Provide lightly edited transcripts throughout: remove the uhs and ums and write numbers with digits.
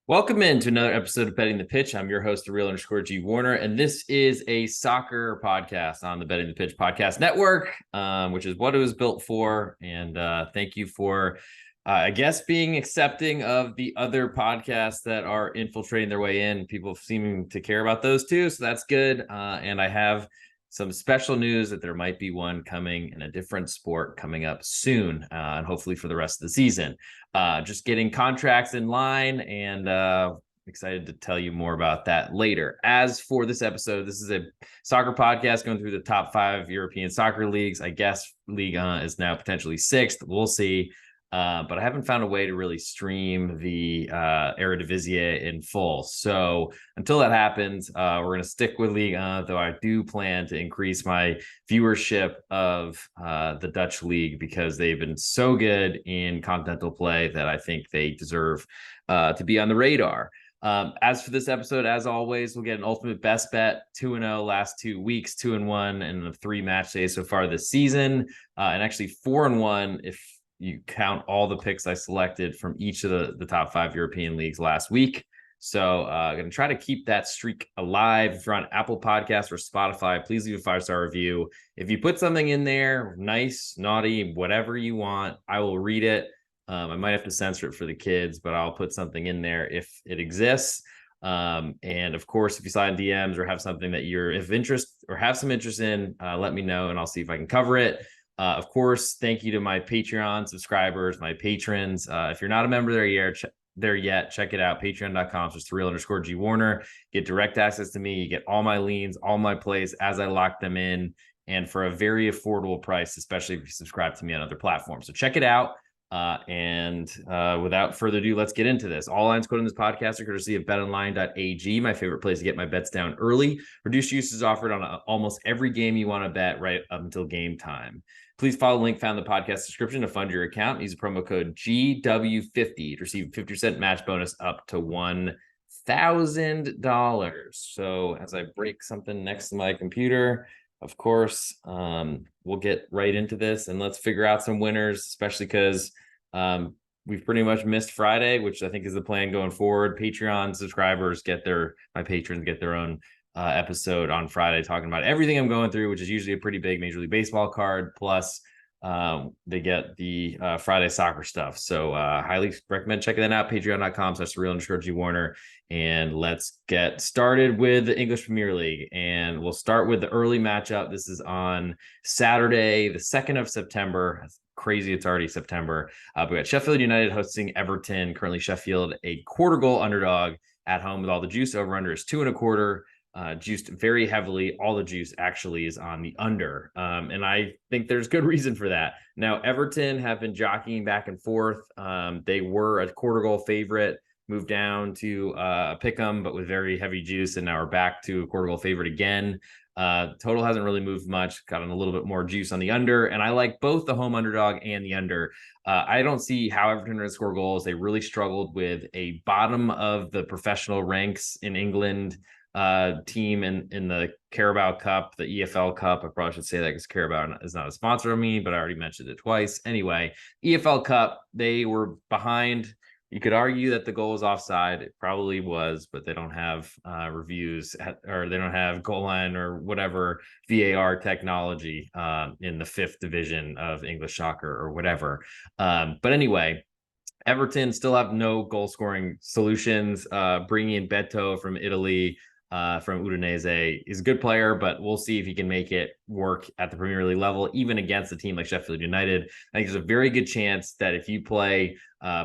Welcome into another episode of Betting the Pitch. I'm your host, the real underscore G Warner, and this is a soccer podcast on the Betting the Pitch podcast network, which is what it was built for. And thank you for, I guess, being accepting of the other podcasts that are infiltrating their way in. People seeming to care about those too, so that's good. And I have some special news that there might be one coming in a different sport coming up soon, and hopefully for the rest of the season. Just getting contracts in line, and excited to tell you more about that later. As for this episode, this is a soccer podcast going through the top 5 European soccer leagues. I guess Liga is now potentially 6th. We'll see. But I haven't found a way to really stream the Eredivisie in full. So until that happens, we're going to stick with Liga, though I do plan to increase my viewership of the Dutch league because they've been so good in continental play that I think they deserve to be on the radar. As for this episode, as always, we'll get an ultimate best bet, 2-0 last 2 weeks, 2-1 in the 3 match days so far this season, and actually 4-1 if you count all the picks I selected from each of the top 5 European leagues last week. So I'm going to try to keep that streak alive. If you're on Apple Podcasts or Spotify, please leave a 5-star review. If you put something in there, nice, naughty, whatever you want, I will read it. I might have to censor it for the kids, but I'll put something in there if it exists. And of course, if you slide in DMs or have something that you're of interest or have some interest in, let me know and I'll see if I can cover it. Of course, thank you to my Patreon subscribers, my patrons. If you're not a member there yet, check it out. Patreon.com, just real underscore G Warner. Get direct access to me. You get all my leans, all my plays as I lock them in, and for a very affordable price, especially if you subscribe to me on other platforms. So check it out. Without further ado, let's get into this. All lines quoted in this podcast are courtesy of betonline.ag, my favorite place to get my bets down early. Reduced use is offered on almost every game you want to bet right up until game time. Please follow the link found in the podcast description to fund your account. Use the promo code GW50 to receive 50% match bonus up to $1,000. So as I break something next to my computer, of course, we'll get right into this and let's figure out some winners, especially because we've pretty much missed Friday, which I think is the plan going forward. Patreon subscribers my patrons get their own episode on Friday talking about everything I'm going through, which is usually a pretty big Major League Baseball card. Plus, they get the Friday soccer stuff. So highly recommend checking that out. Patreon.com/real_G-Warner. And let's get started with the English Premier League. And we'll start with the early matchup. This is on Saturday, the 2nd of September. That's crazy. It's already September. We got Sheffield United hosting Everton. Currently, Sheffield, a quarter goal underdog at home with all the juice. Over under is 2.25. Juiced very heavily. All the juice actually is on the under. And I think there's good reason for that. Now, Everton have been jockeying back and forth. They were a quarter goal favorite, moved down to a pick 'em, but with very heavy juice, and now we're back to a quarter goal favorite again. Total hasn't really moved much, gotten a little bit more juice on the under, and I like both the home underdog and the under. I don't see how Everton are going to score goals. They really struggled with a bottom of the professional ranks in England team in the Carabao Cup, the EFL Cup. I probably should say that because Carabao is not a sponsor of me, but I already mentioned it twice. Anyway, EFL Cup, they were behind. You could argue that the goal was offside. It probably was, but they don't have reviews or they don't have goal line or whatever VAR technology in the 5th division of English soccer or whatever. But anyway, Everton still have no goal scoring solutions. Bringing in Beto from Italy, from Udinese, is a good player, but we'll see if he can make it work at the Premier League level, even against a team like Sheffield United. I think there's a very good chance that if you play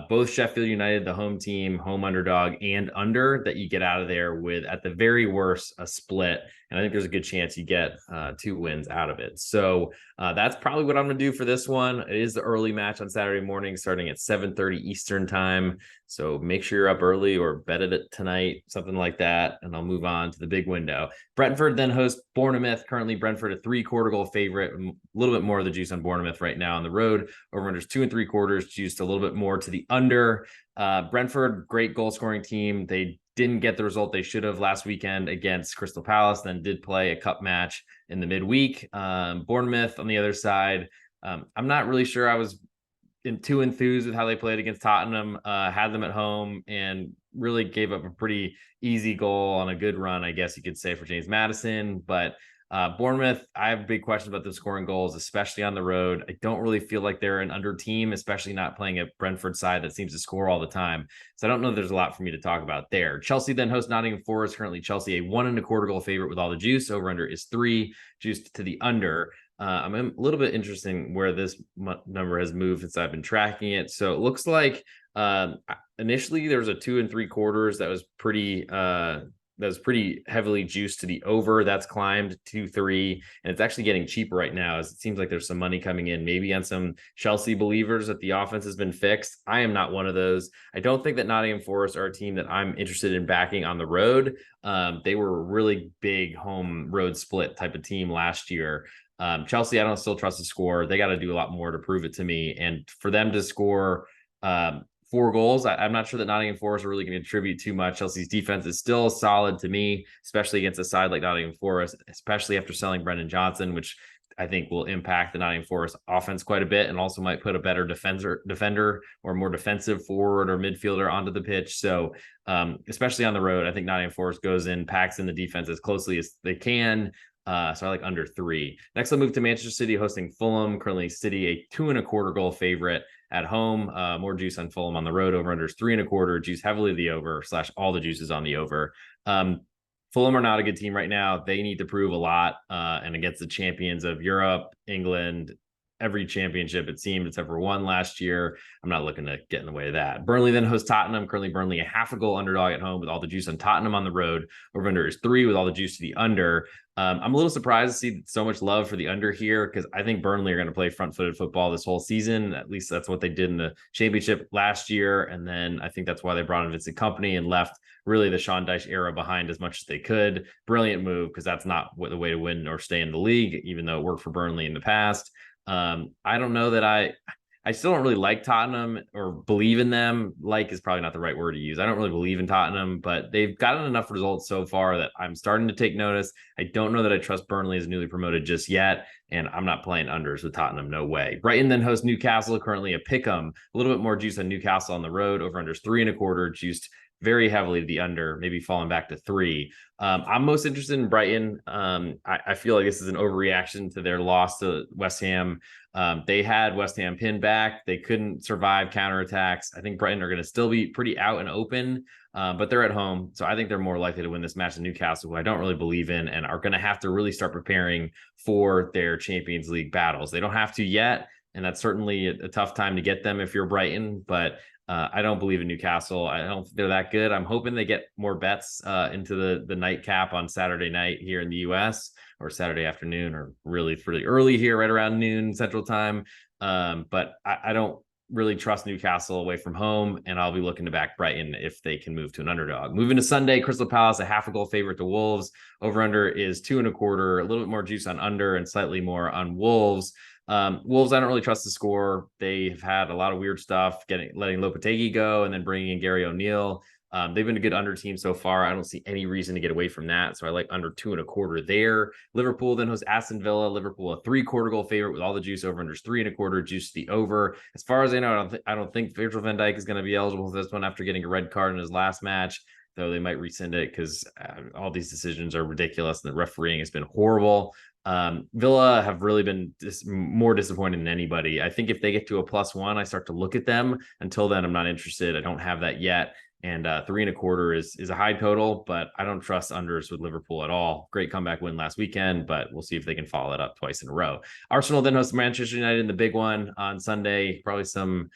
both Sheffield United, the home team, home underdog, and under, that you get out of there with, at the very worst, a split. And I think there's a good chance you get 2 wins out of it. So that's probably what I'm going to do for this one. It is the early match on Saturday morning, starting at 7:30 Eastern time. So make sure you're up early or bet it tonight, something like that. And I'll move on to the big window. Brentford then hosts Bournemouth. Currently, Brentford a 3/4 goal favorite. A little bit more of the juice on Bournemouth right now on the road. Over unders 2.75, juiced a little bit more to the under. Brentford, great goal scoring team. They didn't get the result they should have last weekend against Crystal Palace, then did play a cup match in the midweek. Bournemouth on the other side, I'm not really sure I was too enthused with how they played against Tottenham, had them at home, and really gave up a pretty easy goal on a good run, I guess you could say, for James Maddison. But Bournemouth, I have big questions about them scoring goals, especially on the road. I don't really feel like they're an under team, especially not playing a Brentford side that seems to score all the time. So I don't know if there's a lot for me to talk about there. Chelsea then hosts Nottingham Forest. Currently, Chelsea a 1.25 goal favorite with all the juice. Over under is 3, juiced to the under. I'm a little bit interesting where this number has moved since I've been tracking it. So it looks like initially there was a 2.75 that was pretty heavily juiced to the over. That's climbed to 3, and it's actually getting cheaper right now, as it seems like there's some money coming in, maybe on some Chelsea believers that the offense has been fixed. I am not one of those. I don't think that Nottingham Forest are a team that I'm interested in backing on the road. They were a really big home road split type of team last year. Chelsea, I don't still trust the score. They got to do a lot more to prove it to me. And for them to score 4 goals, I'm not sure that Nottingham Forest are really going to contribute too much. Chelsea's defense is still solid to me, especially against a side like Nottingham Forest, especially after selling Brendan Johnson, which I think will impact the Nottingham Forest offense quite a bit, and also might put a better defender or more defensive forward or midfielder onto the pitch. So especially on the road, I think Nottingham Forest goes in, packs in the defense as closely as they can. So I like under 3. Next, I'll move to Manchester City hosting Fulham. Currently, City a 2.25 goal favorite at home. More juice on Fulham on the road. Over under is 3.25. Juice heavily the over / all the juices on the over. Fulham are not a good team right now. They need to prove a lot, and against the champions of Europe, England, every championship it seemed except for one last year. I'm not looking to get in the way of that. Burnley then hosts Tottenham. Currently, Burnley a 0.5 goal underdog at home with all the juice on Tottenham on the road. Over under is 3 with all the juice to the under. I'm a little surprised to see so much love for the under here, because I think Burnley are going to play front-footed football this whole season. At least that's what they did in the championship last year. And then I think that's why they brought in Vincent Kompany and left really the Sean Dyche era behind as much as they could. Brilliant move, because that's not the way to win or stay in the league, even though it worked for Burnley in the past. I don't know that I still don't really like Tottenham or believe in them. Like is probably not the right word to use. I don't really believe in Tottenham, but they've gotten enough results so far that I'm starting to take notice. I don't know that I trust Burnley as newly promoted just yet, and I'm not playing unders with Tottenham. No way. Brighton then hosts Newcastle, currently a pick'em. A little bit more juice on Newcastle on the road. Over unders 3.25, juiced very heavily to the under, maybe falling back to 3. I'm most interested in Brighton. I feel like this is an overreaction to their loss to West Ham. They had West Ham pinned back. They couldn't survive counterattacks. I think Brighton are going to still be pretty out and open, but they're at home. So I think they're more likely to win this match than Newcastle, who I don't really believe in, and are going to have to really start preparing for their Champions League battles. They don't have to yet, and that's certainly a tough time to get them if you're Brighton, but I don't believe in Newcastle. I don't think they're that good. I'm hoping they get more bets into the nightcap on Saturday night here in the US, or Saturday afternoon, or really pretty early here, right around noon Central Time. But I don't really trust Newcastle away from home, and I'll be looking to back Brighton if they can move to an underdog. Moving to Sunday, Crystal Palace, a 0.5 goal favorite to Wolves. Over under is 2.25, a little bit more juice on under and slightly more on Wolves. Wolves, I don't really trust the score. They've had a lot of weird stuff, letting Lopetegui go and then bringing in Gary O'Neill. They've been a good under team so far. I don't see any reason to get away from that. So I like under 2.25 there. Liverpool then hosts Aston Villa. Liverpool a 3/4 goal favorite with all the juice. Over unders 3.25, juice the over. As far as I know, I don't think Virgil van Dijk is going to be eligible for this one after getting a red card in his last match, though they might rescind it because all these decisions are ridiculous and the refereeing has been horrible. Villa have really been more disappointed than anybody. I think if they get to a +1, I start to look at them. Until then, I'm not interested. I don't have that yet. And 3.25 is a high total, but I don't trust unders with Liverpool at all. Great comeback win last weekend, but we'll see if they can follow it up twice in a row. Arsenal then hosts Manchester United in the big one on Sunday. Probably some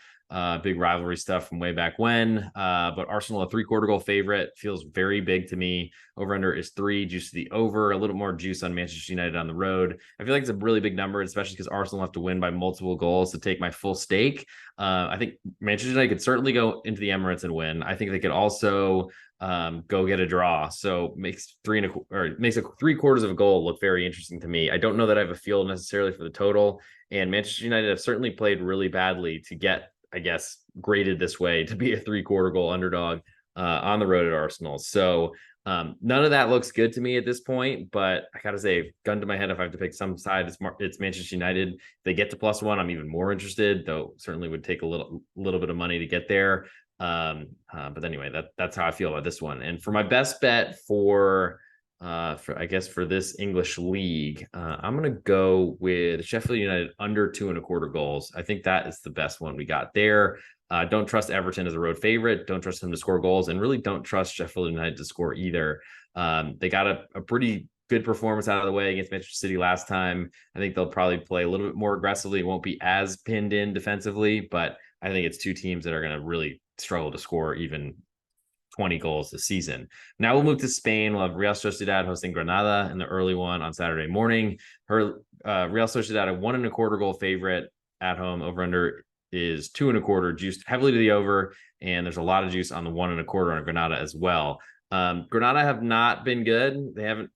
big rivalry stuff from way back when. But Arsenal, a 3/4 goal favorite, feels very big to me. Over under is 3, juice to the over. A little more juice on Manchester United on the road. I feel like it's a really big number, especially because Arsenal have to win by multiple goals to take my full stake. I think Manchester United could certainly go into the Emirates and win. I think they could also go get a draw. So makes 3/4 of a goal look very interesting to me. I don't know that I have a feel necessarily for the total. And Manchester United have certainly played really badly to get, I guess, graded this way to be a 3/4 goal underdog on the road at Arsenal. So None of that looks good to me at this point, but I gotta say, gun to my head, if I have to pick some side, it's Manchester United. If they get to +1, I'm even more interested, though certainly would take a little bit of money to get there. But anyway, that's how I feel about this one. And for my best bet for this English league, I'm gonna go with Sheffield United under 2.25 goals. I think that is the best one we got there. Don't trust Everton as a road favorite. Don't trust them to score goals, and really don't trust Sheffield United to score either. They got a pretty good performance out of the way against Manchester City last time. I think they'll probably play a little bit more aggressively. It won't be as pinned in defensively, but I think it's two teams that are going to really struggle to score even 20 goals this season. Now we'll move to Spain. We'll have Real Sociedad hosting Granada in the early one on Saturday morning. Real Sociedad, a 1.25 goal favorite at home. Over under is 2.25, juiced heavily to the over, and there's a lot of juice on the 1.25 on Granada as well. Granada have not been good. They had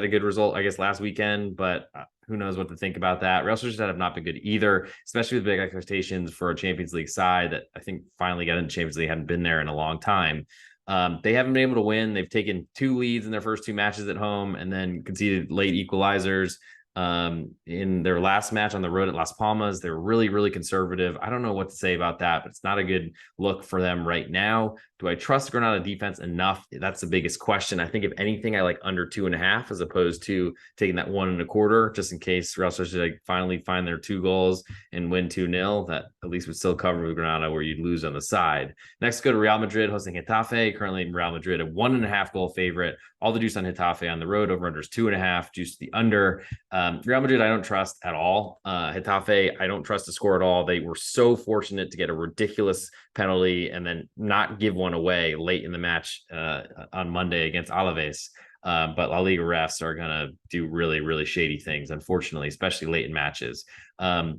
a good result, I guess, last weekend, but who knows what to think about that. Real Sociedad have not been good either, especially with big expectations for a Champions League side that I think finally got into Champions League, hadn't been there in a long time. They haven't been able to win. They've taken 2 leads in their first 2 matches at home and then conceded late equalizers. In their last match on the road at Las Palmas, they're really, really conservative. I don't know what to say about that, but it's not a good look for them right now. Do I trust Granada defense enough? That's the biggest question. I think if anything, I like under 2.5 as opposed to taking that 1.25, just in case Real Sociedad finally find their 2 goals and win 2-0. That at least would still cover with Granada where you'd lose on the side. Next, go to Real Madrid hosting Getafe. Currently Real Madrid, a 1.5 goal favorite. All the juice on Getafe on the road. Over under is 2.5. Juice the under. Real Madrid, I don't trust at all. Getafe, I don't trust to score at all. They were so fortunate to get a ridiculous penalty and then not give one away late in the match on Monday against Alaves. But La Liga refs are going to do really, really shady things, unfortunately, especially late in matches. I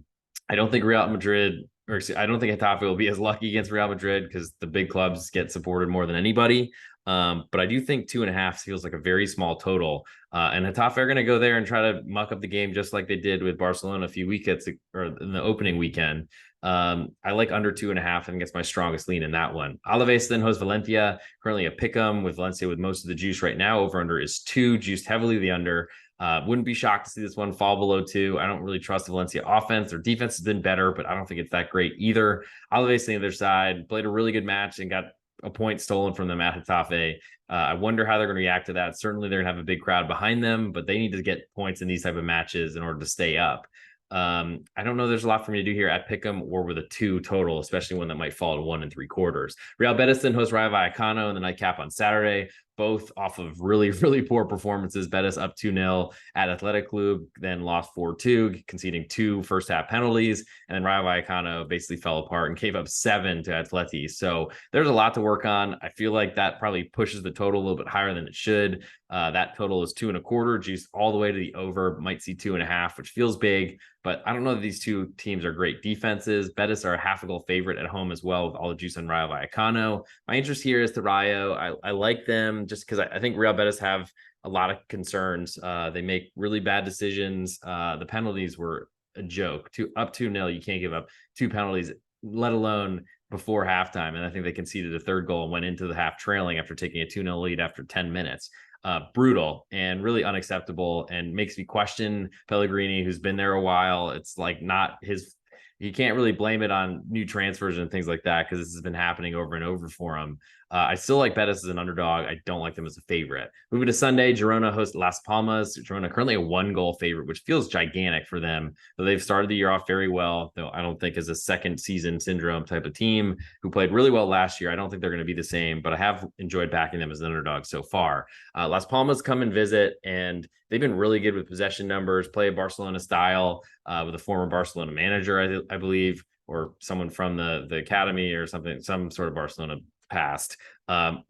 don't think I don't think Getafe will be as lucky against Real Madrid because the big clubs get supported more than anybody. But I do think 2.5 feels like a very small total. And Getafe are going to go there and try to muck up the game just like they did with Barcelona a few weekends or in the opening weekend. I like under 2.5. I think it's my strongest lean in that one. Alaves then hosts Valencia, currently a pick'em with Valencia with most of the juice right now. Over under is 2, juiced heavily the under. Wouldn't be shocked to see this one fall below 2. I don't really trust the Valencia offense. Their defense has been better, but I don't think it's that great either. Alaves on the other side played a really good match and got a point stolen from them at Getafe. I wonder how they're going to react to that. Certainly they're going to have a big crowd behind them, but they need to get points in these type of matches in order to stay up. I don't know. There's a lot for me to do here at Pick'em or with a 2 total, especially one that might fall to 1.75. Real Betis then hosts Rayo Vallecano in the nightcap on Saturday, both off of really, really poor performances. Betis up 2-0 at Athletic Club, then lost 4-2, conceding 2 first half penalties. And then Rayo Vallecano basically fell apart and gave up 7 to Atleti. So there's a lot to work on. I feel like that probably pushes the total a little bit higher than it should. That total is 2.25, juiced all the way to the over. Might see 2.5, which feels big, but I don't know that these two teams are great defenses. Betis are a 0.5 goal favorite at home as well with all the juice on Rayo Vallecano. My interest here is to Rayo. I like them just because I think Real Betis have a lot of concerns. They make really bad decisions. The penalties were a joke. Up 2-0, you can't give up 2 penalties, let alone before halftime. And I think they conceded a 3rd goal and went into the half trailing after taking a 2-0 lead after 10 minutes. Brutal and really unacceptable, and makes me question Pellegrini, who's been there a while. It's like not his, you can't really blame it on new transfers and things like that because this has been happening over and over for him. I still like Betis as an underdog. I don't like them as a favorite. Moving to Sunday, Girona hosts Las Palmas. Girona currently a 1 goal favorite, which feels gigantic for them. But they've started the year off very well, though I don't think as a second season syndrome type of team who played really well last year. I don't think they're going to be the same, but I have enjoyed backing them as an underdog so far. Las Palmas come and visit, and they've been really good with possession numbers, play a Barcelona style with a former Barcelona manager, I believe, or someone from the academy or something, some sort of Barcelona past.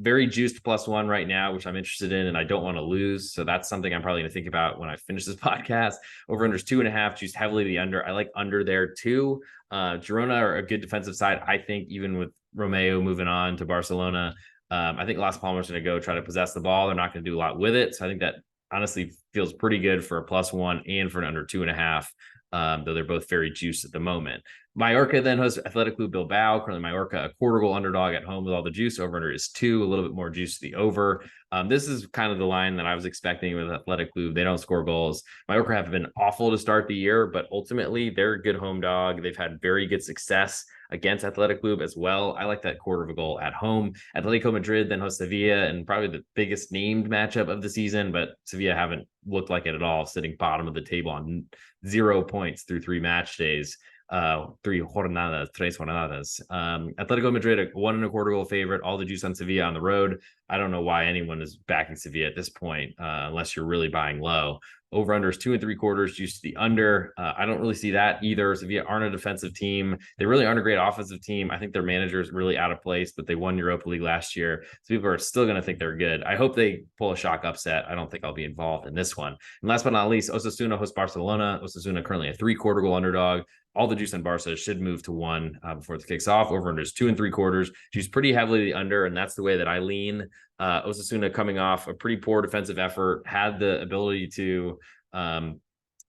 Very juiced +1 right now, which I'm interested in and I don't want to lose. So that's something I'm probably going to think about when I finish this podcast. Over under is 2.5, juiced heavily the under. I like under there too. Girona are a good defensive side. I think even with Romeo moving on to Barcelona, I think Las Palmas are going to go try to possess the ball. They're not going to do a lot with it. So I think that honestly feels pretty good for a +1 and for an under 2.5. though they're both very juiced at the moment. Mallorca then hosts Athletic Club Bilbao. Currently, Mallorca, a quarter goal underdog at home with all the juice. Over under is 2, a little bit more juice to the over. This is kind of the line that I was expecting with Athletic Club. They don't score goals. Mallorca have been awful to start the year, but ultimately they're a good home dog. They've had very good success against Athletic Club as well. I like that quarter of a goal at home. Atletico Madrid then hosts Sevilla, and probably the biggest named matchup of the season, but Sevilla haven't looked like it at all, sitting bottom of the table on 0 points through 3 match days. Tres jornadas. Atletico Madrid, a 1.25 goal favorite, all the juice on Sevilla on the road. I don't know why anyone is backing Sevilla at this point, unless you're really buying low. Over under is 2.75, juice to the under. I don't really see that either. Sevilla aren't a defensive team. They really aren't a great offensive team. I think their manager is really out of place, but they won Europa League last year. So people are still going to think they're good. I hope they pull a shock upset. I don't think I'll be involved in this one. And last but not least, Osasuna hosts Barcelona. Osasuna currently a 3/4 goal underdog. All the juice on Barca should move to 1 before it kicks off. Over under is 2.75. Juice pretty heavily the under, and that's the way that I lean. Osasuna coming off a pretty poor defensive effort, had the ability to I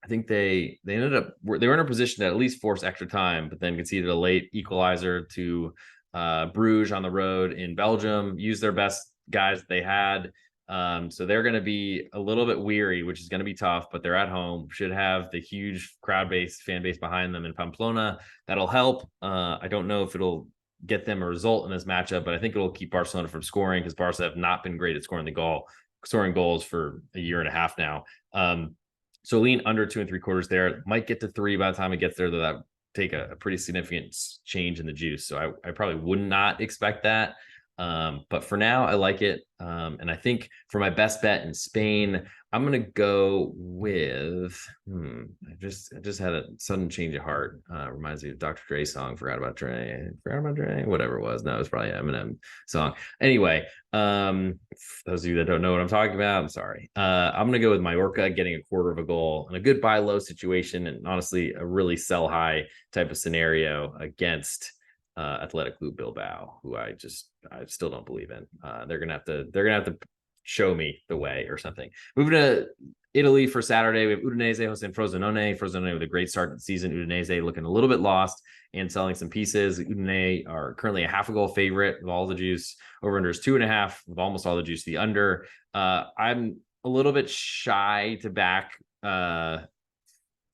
think they ended up, they were in a position to at least force extra time, but then conceded a late equalizer to Bruges on the road in Belgium, used their best guys that they had. So they're going to be a little bit weary, which is going to be tough, but they're at home, should have the huge fan base behind them in Pamplona. That'll help. I don't know if it'll get them a result in this matchup, but I think it'll keep Barcelona from scoring, because Barca have not been great at scoring goals for a year and a half now. So lean under 2.75 there. Might get to 3 by the time it gets there, though that take a pretty significant change in the juice. So I probably would not expect that. But for now, I like it. And I think for my best bet in Spain, I'm going to go with, I just had a sudden change of heart. Reminds me of Dr. Dre song, Forgot About Dre, whatever it was. No, it was probably an Eminem song. Anyway, those of you that don't know what I'm talking about, I'm sorry. I'm going to go with Mallorca getting a quarter of a goal and a good buy low situation. And honestly, a really sell high type of scenario against Athletic Club Bilbao, who I still don't believe in. They're gonna have to show me the way or something. Moving to Italy for Saturday, we have Udinese hosting Frosinone. Frosinone with a great start to the season. Udinese looking a little bit lost and selling some pieces. Udinese are currently a 0.5 goal favorite with all the juice. Over under is 2.5 with almost all the juice. The under. I'm a little bit shy to back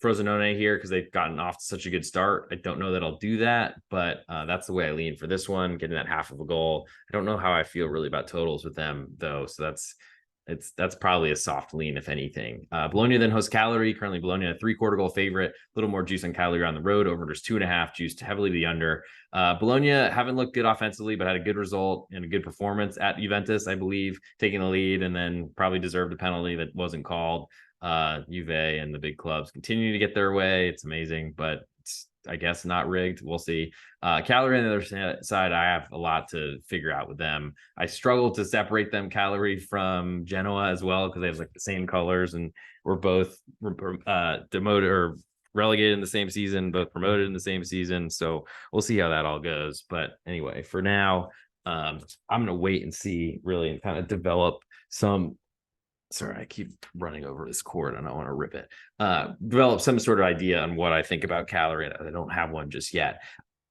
Frosinone here because they've gotten off to such a good start. I don't know that I'll do that, but that's the way I lean for this one, getting that 0.5 goal. I don't know how I feel really about totals with them though, so that's probably a soft lean if anything. Bologna then hosts Cagliari. Currently Bologna a 3/4 goal favorite, a little more juice on Cagliari on the road. Over there's 2.5, juiced heavily to the under. Bologna haven't looked good offensively, but had a good result and a good performance at Juventus, I believe, taking the lead, and then probably deserved a penalty that wasn't called. Juve and the big clubs continue to get their way. It's amazing, but it's, I guess, not rigged. We'll see. Cagliari on the other side, I have a lot to figure out with them. I struggle to separate them, Cagliari, from Genoa as well, because they have like the same colors, and we're both demoted or relegated in the same season, both promoted in the same season. So we'll see how that all goes. But anyway, for now, I'm going to wait and see, really, and kind of develop some. Sorry, I keep running over this cord and I want to rip it. Develop some sort of idea on what I think about Cagliari. I don't have one just yet.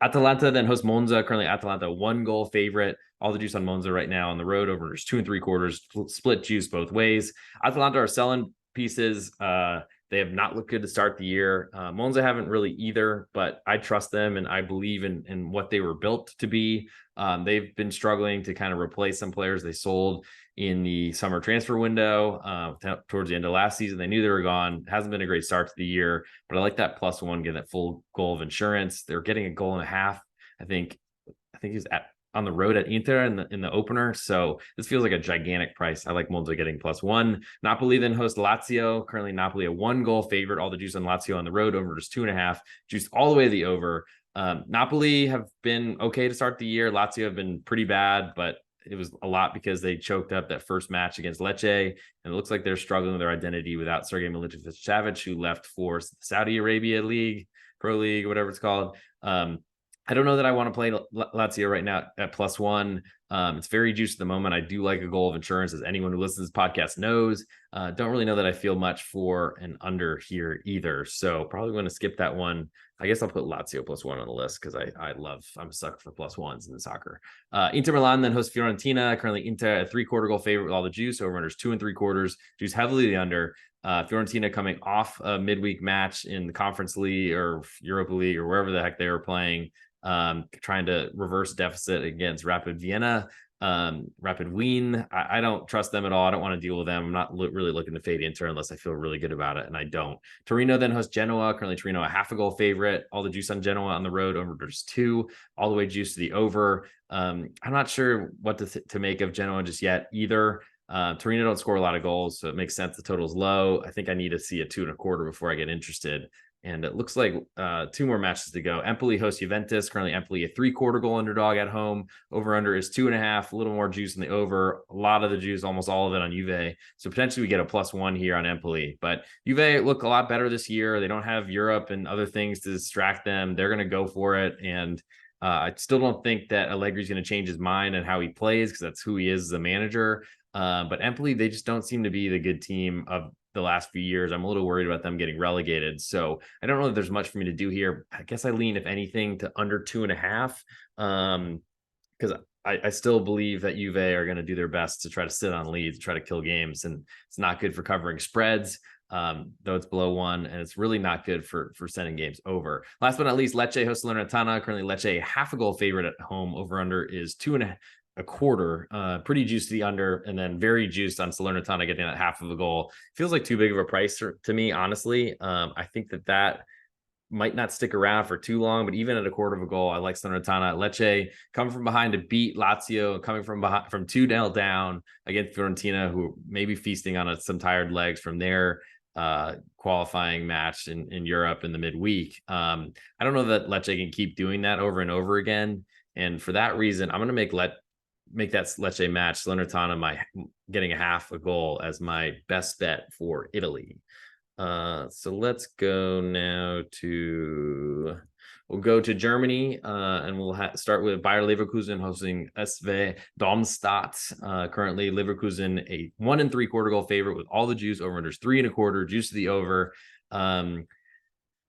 Atalanta then hosts Monza. Currently, Atalanta 1-goal favorite. All the juice on Monza right now on the road. Over there's 2.75, split juice both ways. Atalanta are selling pieces. They have not looked good to start the year. Monza haven't really either, but I trust them and I believe in what they were built to be. They've been struggling to kind of replace some players they sold in the summer transfer window towards the end of last season. They knew they were gone. Hasn't been a great start to the year, but I like that +1, getting that full goal of insurance. They're getting a goal and a half. I think he's on the road at Inter in the opener. So this feels like a gigantic price. I like Monza getting +1. Napoli then host Lazio. Currently Napoli a 1-goal favorite. All the juice on Lazio on the road. Over just 2.5. Juiced all the way to the over. Napoli have been okay to start the year. Lazio have been pretty bad, but it was a lot because they choked up that first match against Lecce, and it looks like they're struggling with their identity without Sergej Milinkovic-Savic, who left for Saudi Arabia League, Pro League, whatever it's called. I don't know that I want to play Lazio right now at +1. It's very juiced at the moment. I do like a goal of insurance, as anyone who listens to this podcast knows. Don't really know that I feel much for an under here either. So probably going to skip that one. I guess I'll put Lazio +1 on the list because I'm a sucker for +1s in the soccer. Inter Milan then hosts Fiorentina. Currently Inter a 3/4 goal favorite with all the juice. Over unders 2 3/4. Juice heavily the under. Fiorentina coming off a midweek match in the Conference League or Europa League or wherever the heck they were playing, trying to reverse deficit against Rapid Vienna. Rapid Wien, I don't trust them at all. I don't want to deal with them. I'm not really looking to fade Inter unless I feel really good about it, and I don't. Torino then hosts Genoa. Currently Torino a 1/2 goal favorite. All the juice on Genoa on the road, over just 2, all the way juice to the over. I'm not sure what to make of Genoa just yet either. Torino don't score a lot of goals, so it makes sense the total's low. I think I need to see a 2 1/4 before I get interested. And it looks like 2 more matches to go. Empoli hosts Juventus. Currently, Empoli a 3/4 goal underdog at home. Over under is 2.5. A little more juice in the over. A lot of the juice, almost all of it on Juve. So potentially we get a +1 here on Empoli. But Juve look a lot better this year. They don't have Europe and other things to distract them. They're going to go for it. And I still don't think that Allegri's going to change his mind and how he plays, because that's who he is as a manager. But Empoli, they just don't seem to be the good team of the last few years. I'm a little worried about them getting relegated. So I don't know if there's much for me to do here. I guess I lean, if anything, to under 2.5. Because I still believe that Juve are going to do their best to try to sit on leads, try to kill games. And it's not good for covering spreads, though it's below 1, and it's really not good for sending games over. Last but not least, Lecce hosts Salernitana. Currently Lecce 1/2 goal favorite at home. Over under is 2.25. Pretty juiced to the under, and then very juiced on Salernitana getting that 1/2 goal. Feels like too big of a price to me, honestly. I think that might not stick around for too long, but even at 1/4 goal, I like Salernitana. Lecce coming from behind to beat Lazio, coming from 2-0 down against Fiorentina, who may be feasting on some tired legs from their qualifying match in Europe in the midweek. I don't know that Lecce can keep doing that over and over again. And for that reason, I'm going to make that Lecce match, Salernitana, getting a 1/2 goal as my best bet for Italy. So let's go now we'll go to Germany, and we'll start with Bayer Leverkusen hosting SV Darmstadt. Currently Leverkusen a 1 3/4 goal favorite with all the juice. Over unders 3 1/4, juice to the over.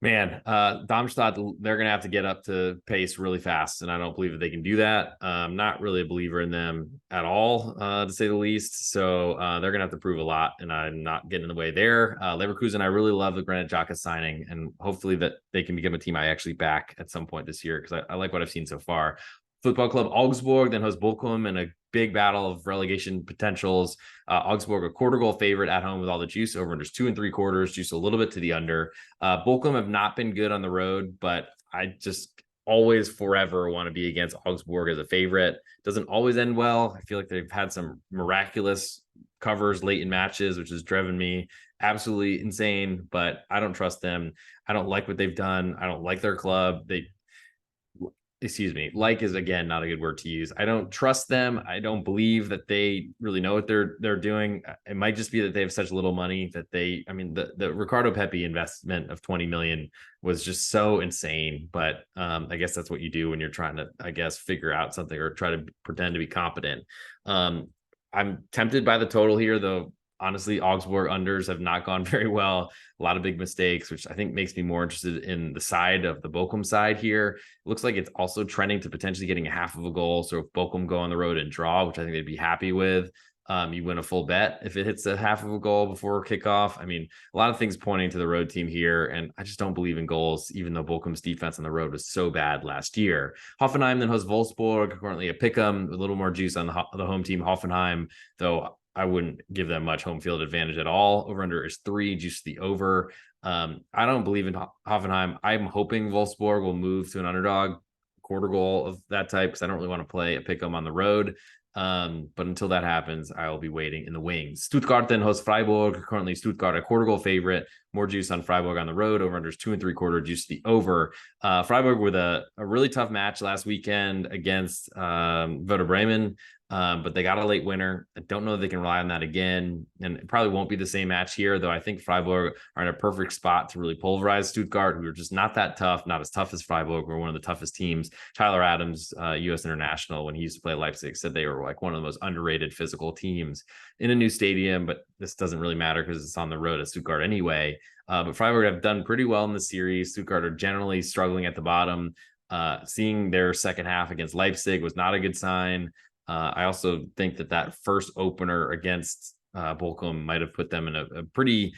Darmstadt, they're going to have to get up to pace really fast, and I don't believe that they can do that. I'm not really a believer in them at all, to say the least. So they're going to have to prove a lot, and I'm not getting in the way there. Leverkusen, I really love the Granit Xhaka signing, and hopefully that they can become a team I actually back at some point this year, because I like what I've seen so far. Football Club Augsburg then hosts Bochum in a big battle of relegation potentials. Augsburg, a 1/4 goal favorite at home with all the juice. Over unders 2 3/4, juice a little bit to the under. Bochum have not been good on the road, but I just always forever want to be against Augsburg as a favorite. Doesn't always end well. I feel like they've had some miraculous covers late in matches, which has driven me absolutely insane, but I don't trust them. I don't like what they've done. I don't like their club. Like is, again, not a good word to use. I don't trust them. I don't believe that they really know what they're doing. It might just be that they have such little money that the Ricardo Pepi investment of 20 million was just so insane. But I guess that's what you do when you're trying to, I guess, figure out something or try to pretend to be competent. I'm tempted by the total here, though. Honestly, Augsburg unders have not gone very well. A lot of big mistakes, which I think makes me more interested in the side of the Bochum side here. It looks like it's also trending to potentially getting a 1/2 goal. So if Bochum go on the road and draw, which I think they'd be happy with, you win a full bet if it hits a 1/2 goal before kickoff. I mean, a lot of things pointing to the road team here, and I just don't believe in goals, even though Bochum's defense on the road was so bad last year. Hoffenheim then hosts Wolfsburg, currently a pick'em, a little more juice on the home team, Hoffenheim, though I wouldn't give them much home field advantage at all. Over under is 3, juice the over. I don't believe in Hoffenheim. I'm hoping Wolfsburg will move to an underdog 1/4 goal of that type, because I don't really want to play a pick'em on the road. But until that happens, I will be waiting in the wings. Stuttgart then hosts Freiburg. Currently Stuttgart a 1/4 goal favorite. More juice on Freiburg on the road. Over unders 2 3/4, juice the over. Freiburg with a really tough match last weekend against Werder Bremen. But they got a late winner. I don't know if they can rely on that again. And it probably won't be the same match here, though I think Freiburg are in a perfect spot to really pulverize Stuttgart, who are just not that tough, not as tough as Freiburg. We're one of the toughest teams. Tyler Adams, U.S. international, when he used to play Leipzig, said they were like one of the most underrated physical teams in a new stadium. But this doesn't really matter because it's on the road at Stuttgart anyway. But Freiburg have done pretty well in the series. Stuttgart are generally struggling at the bottom. Seeing their second half against Leipzig was not a good sign. I also think that first opener against Bochum might have put them in a pretty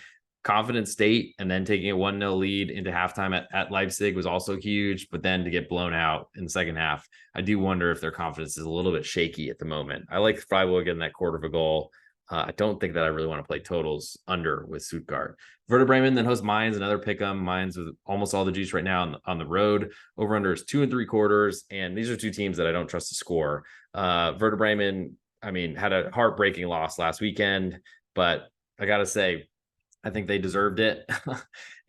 confident state, and then taking a 1-0 lead into halftime at Leipzig was also huge. But then to get blown out in the second half, I do wonder if their confidence is a little bit shaky at the moment. I like Freiburg getting that quarter of a goal. I don't think that I really want to play totals under with Stuttgart. Werder Bremen then hosts Mainz, another pick 'em. Mainz with almost all the juice right now on the road. Over under is 2 3/4, and these are two teams that I don't trust to score. Werder Bremen, I mean, had a heartbreaking loss last weekend, but I gotta say, I think they deserved it.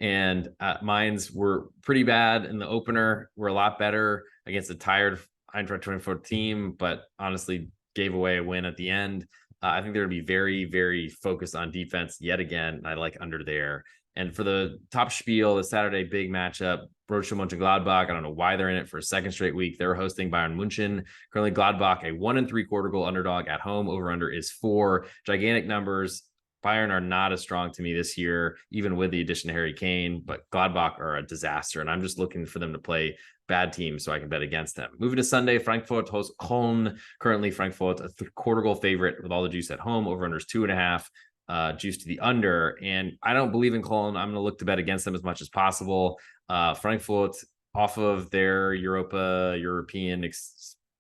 And Mainz were pretty bad in the opener. Were a lot better against a tired Eintracht 24 team, but honestly gave away a win at the end. I think they're going to be very, very focused on defense yet again. I like under there. And for the top spiel, the Saturday big matchup, Borussia Mönchengladbach. I don't know why they're in it for a second straight week. They're hosting Bayern München. Currently, Gladbach, a 1 3/4 goal underdog at home. Over under is 4. Gigantic numbers. Bayern are not as strong to me this year, even with the addition of Harry Kane, but Gladbach are a disaster. And I'm just looking for them to play bad teams so I can bet against them. Moving to Sunday, Frankfurt hosts Köln. Currently, Frankfurt, a quarter goal favorite with all the juice at home. Over under is 2.5. Juice to the under. And I don't believe in Köln. I'm going to look to bet against them as much as possible. Frankfurt, off of their European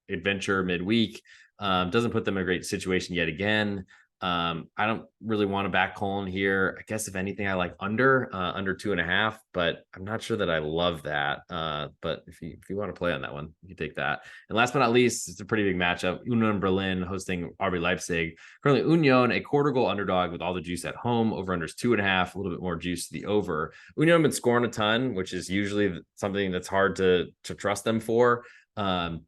adventure midweek, doesn't put them in a great situation yet again. I don't really want to back Köln here. I guess if anything, I like under 2.5, but I'm not sure that I love that. But if you want to play on that one, you take that. And last but not least, it's a pretty big matchup. Union Berlin hosting RB Leipzig. Currently, Union, a quarter goal underdog with all the juice at home. Over under is 2.5, a little bit more juice to the over. Union have been scoring a ton, which is usually something that's hard to trust them for.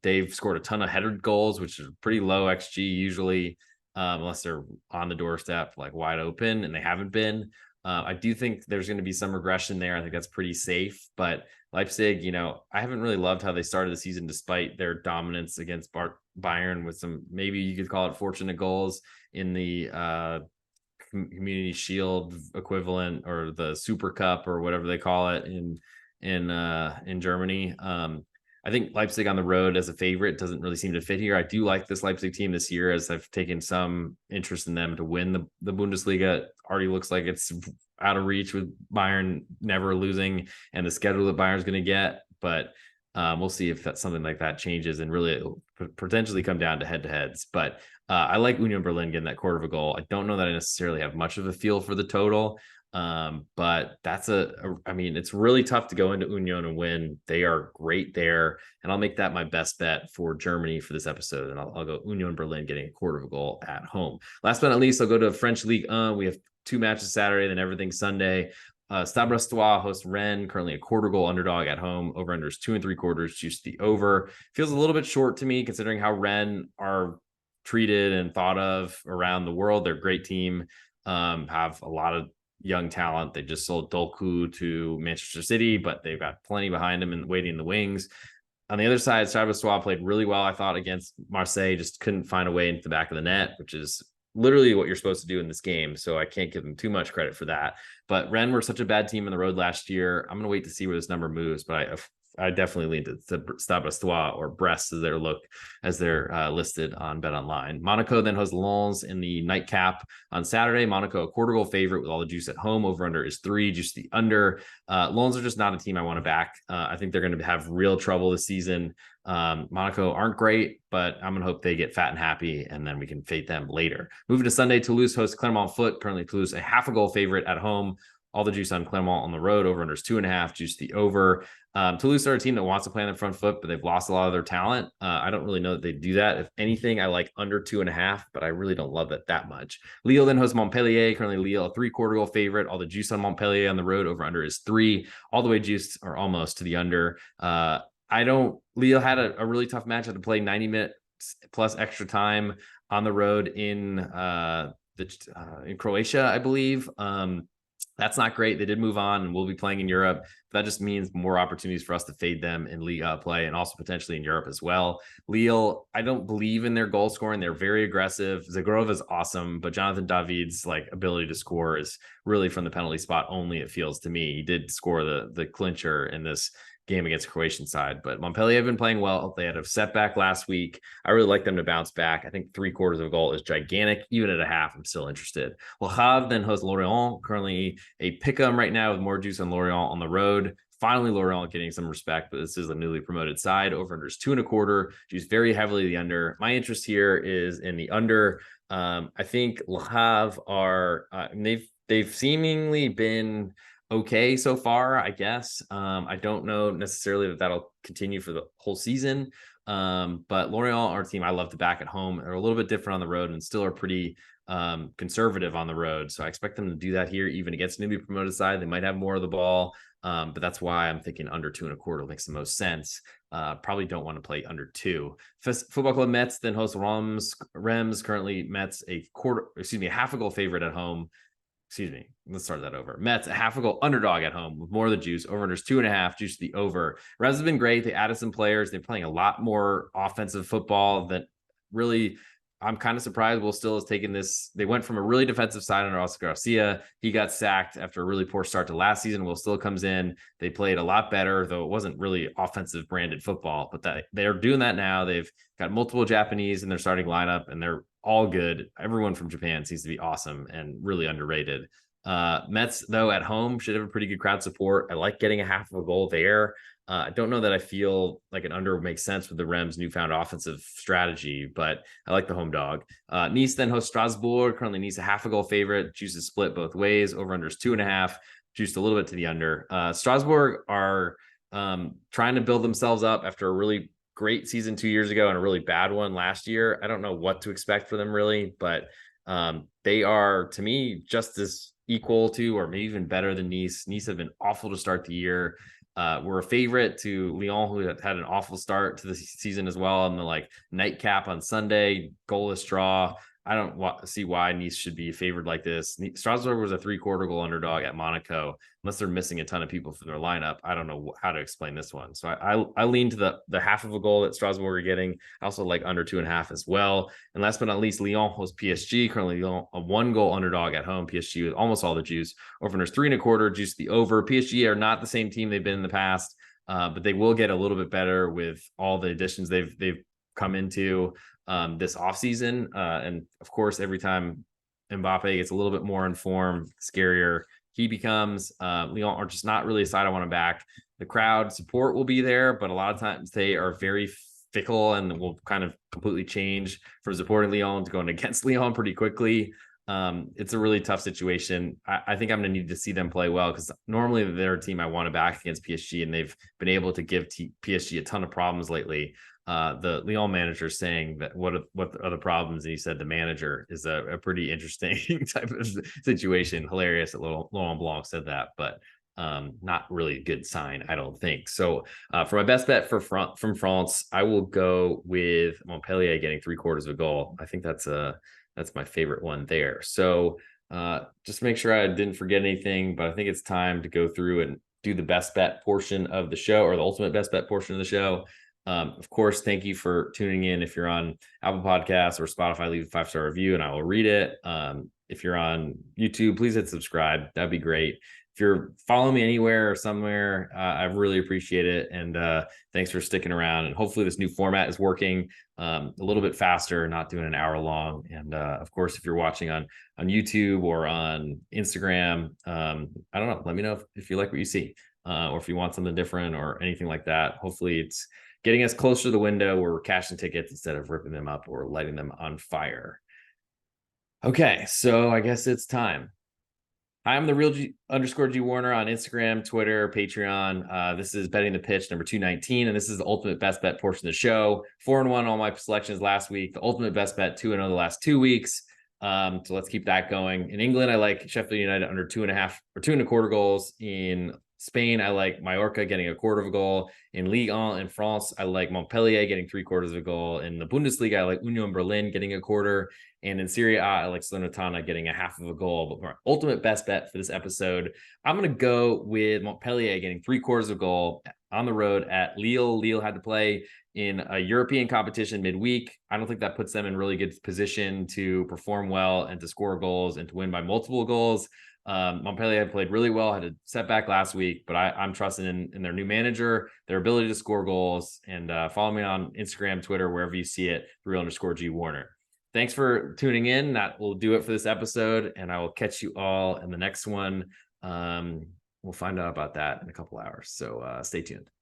They've scored a ton of headed goals, which is pretty low XG usually. Unless they're on the doorstep, like wide open, and they haven't been. I do think there's going to be some regression there. I think that's pretty safe. But Leipzig, I haven't really loved how they started the season despite their dominance against Bayern with some, maybe you could call it fortunate goals in the Community Shield equivalent, or the Super Cup, or whatever they call it in Germany. I think Leipzig on the road as a favorite doesn't really seem to fit here. I do like this Leipzig team this year, as I've taken some interest in them to win the Bundesliga. It already looks like it's out of reach with Bayern never losing and the schedule that Bayern's going to get. But we'll see if that's something like that changes, and really it'll potentially come down to head-to-heads. But I like Union Berlin getting that quarter of a goal. I don't know that I necessarily have much of a feel for the total. But that's it's really tough to go into Union and win. They are great there, and I'll make that my best bet for Germany for this episode. And I'll go Union Berlin getting a quarter of a goal at home. Last but not least, I'll go to French Ligue 1. We have 2 matches Saturday, then everything Sunday. Stade Brestois hosts Rennes, currently a quarter goal underdog at home. Over under is 2 3/4. Juice the over. Feels a little bit short to me considering how Rennes are treated and thought of around the world. They're a great team. Have a lot of young talent. They just sold Dolku to Manchester City, but they've got plenty behind him and waiting in the wings. On the other side, Stade Brestois played really well, I thought, against Marseille. Just couldn't find a way into the back of the net, which is literally what you're supposed to do in this game. So I can't give them too much credit for that. But Rennes were such a bad team on the road last year. I'm going to wait to see where this number moves, but I definitely lean to Stade Brestois, or Brest as they're listed on Bet Online. Monaco then hosts Lens in the nightcap on Saturday. Monaco, a quarter goal favorite with all the juice at home. Over under is 3. Juice the under. Lens are just not a team I want to back. I think they're going to have real trouble this season. Monaco aren't great, but I'm going to hope they get fat and happy, and then we can fade them later. Moving to Sunday, Toulouse hosts Clermont Foot. Currently, Toulouse a half a goal favorite at home. All the juice on Clermont on the road. Over under is 2.5. Juice the over. Toulouse are a team that wants to play on the front foot, but they've lost a lot of their talent. I don't really know that they do that. If anything, I like under 2.5, but I really don't love it that much. Lille then hosts Montpellier. Currently, Lille a 3/4 goal favorite. All the juice on Montpellier on the road. Over under is 3. All the way juiced, or almost, to the under. Lille had a really tough match. Had to play 90-minute plus extra time on the road in Croatia, I believe. That's not great. They did move on and we'll be playing in Europe. That just means more opportunities for us to fade them in Liga play and also potentially in Europe as well. Lille, I don't believe in their goal scoring. They're very aggressive. Zagrova is awesome, but Jonathan David's like ability to score is really from the penalty spot only, it feels to me. He did score the clincher in this game against the Croatian side, but Montpellier have been playing well. They had a setback last week. I really like them to bounce back. I think 3/4 of a goal is gigantic. Even at a half, I'm still interested. Le Havre then hosts Lorient, currently a pick 'em right now with more juice on Lorient on the road. Finally, Lorient getting some respect, but this is a newly promoted side. Over under is 2.25. Juice very heavily the under. My interest here is in the under. I think Le Havre are they've seemingly been okay so far, I guess. I don't know necessarily that that'll continue for the whole season. But Lorient are a team I love to back at home. They're a little bit different on the road and still are pretty conservative on the road. So I expect them to do that here, even against newly promoted side. They might have more of the ball. But that's why I'm thinking under 2.25 makes the most sense. Probably don't want to play under 2. Football Club Metz then hosts Reims. Currently Metz a half a goal favorite at home. Let's start that over. Mets, a half a goal underdog at home with more of the juice. Over unders 2.5, juice the over. Revs have been great. They added some players. They're playing a lot more offensive football that really, I'm kind of surprised Will Still has taken this. They went from a really defensive side under Oscar Garcia. He got sacked after a really poor start to last season. Will Still comes in. They played a lot better, though it wasn't really offensive branded football, but they're doing that now. They've got multiple Japanese in their starting lineup, and they're all good. Everyone from Japan seems to be awesome and really underrated. Mets, though, at home should have a pretty good crowd support. I like getting a half of a goal there. I don't know that I feel like an under makes sense with the Rams' newfound offensive strategy, but I like the home dog. Nice then hosts Strasbourg. Currently Nice a half a goal favorite. Juice is split both ways. Over under is 2.5. Juiced a little bit to the under. Strasbourg are trying to build themselves up after a really great season 2 years ago and a really bad one last year. I don't know what to expect for them really, but they are, to me, just as equal to or maybe even better than Nice. Nice have been awful to start the year. We're a favorite to Lyon, who had an awful start to the season as well. And the nightcap on Sunday, goalless draw. I don't see why Nice should be favored like this. Strasbourg was a 3/4 goal underdog at Monaco. Unless they're missing a ton of people from their lineup, I don't know how to explain this one. So I lean to the half of a goal that Strasbourg are getting. I also like under 2.5 as well. And last but not least, Lyon hosts PSG. Currently Lyon a 1-goal underdog at home. PSG with almost all the juice. Over under 3.25. Juice the over. PSG are not the same team they've been in the past, but they will get a little bit better with all the additions they've come into this offseason. And of course, every time Mbappe gets a little bit more in form, scarier he becomes. Lyon are just not really a side I want to back. The crowd support will be there, but a lot of times they are very fickle and will kind of completely change from supporting Lyon to going against Lyon pretty quickly. It's a really tough situation. I think I'm going to need to see them play well because normally they're a team I want to back against PSG, and they've been able to give PSG a ton of problems lately. The Lyon manager saying that what are the problems, and he said the manager is a pretty interesting type of situation. Hilarious that Laurent Blanc said that, but not really a good sign, I don't think. So for my best bet from France, I will go with Montpellier getting 3/4 of a goal. I think that's my favorite one there. So just make sure I didn't forget anything, but I think it's time to go through and do the best bet portion of the show, or the ultimate best bet portion of the show. Of course, thank you for tuning in. If you're on Apple Podcasts or Spotify, leave a 5-star review and I will read it. If you're on YouTube, please hit subscribe. That'd be great. If you're following me anywhere or somewhere, I really appreciate it. And thanks for sticking around. And hopefully this new format is working a little bit faster, not doing an hour long. And of course, if you're watching on YouTube or on Instagram, I don't know, let me know if you like what you see or if you want something different or anything like that. Hopefully it's getting us closer to the window where we're cashing tickets instead of ripping them up or lighting them on fire. Okay, so I guess it's time. Hi, I'm the real _G Warner on Instagram, Twitter, Patreon. This is Betting the Pitch number 219, and this is the ultimate best bet portion of the show. 4-1 all my selections last week. The ultimate best bet 2-0 the last 2 weeks. So let's keep that going. In England, I like Sheffield United under 2.5 or 2.25 goals in Spain, I like Mallorca getting a quarter of a goal. In Ligue 1 in France, I like Montpellier getting 3/4 of a goal. In the Bundesliga, I like Union Berlin getting a quarter. And in Serie A, I like Salernitana getting a half of a goal. But my ultimate best bet for this episode, I'm going to go with Montpellier getting 3/4 of a goal on the road at Lille. Lille had to play in a European competition midweek. I don't think that puts them in really good position to perform well and to score goals and to win by multiple goals. Montpellier had played really well, had a setback last week, but I'm trusting in their new manager, their ability to score goals. And follow me on Instagram, Twitter, wherever you see it, _G Warner. Thanks for tuning in. That will do it for this episode, and I will catch you all in the next one. We'll find out about that in a couple hours. So stay tuned.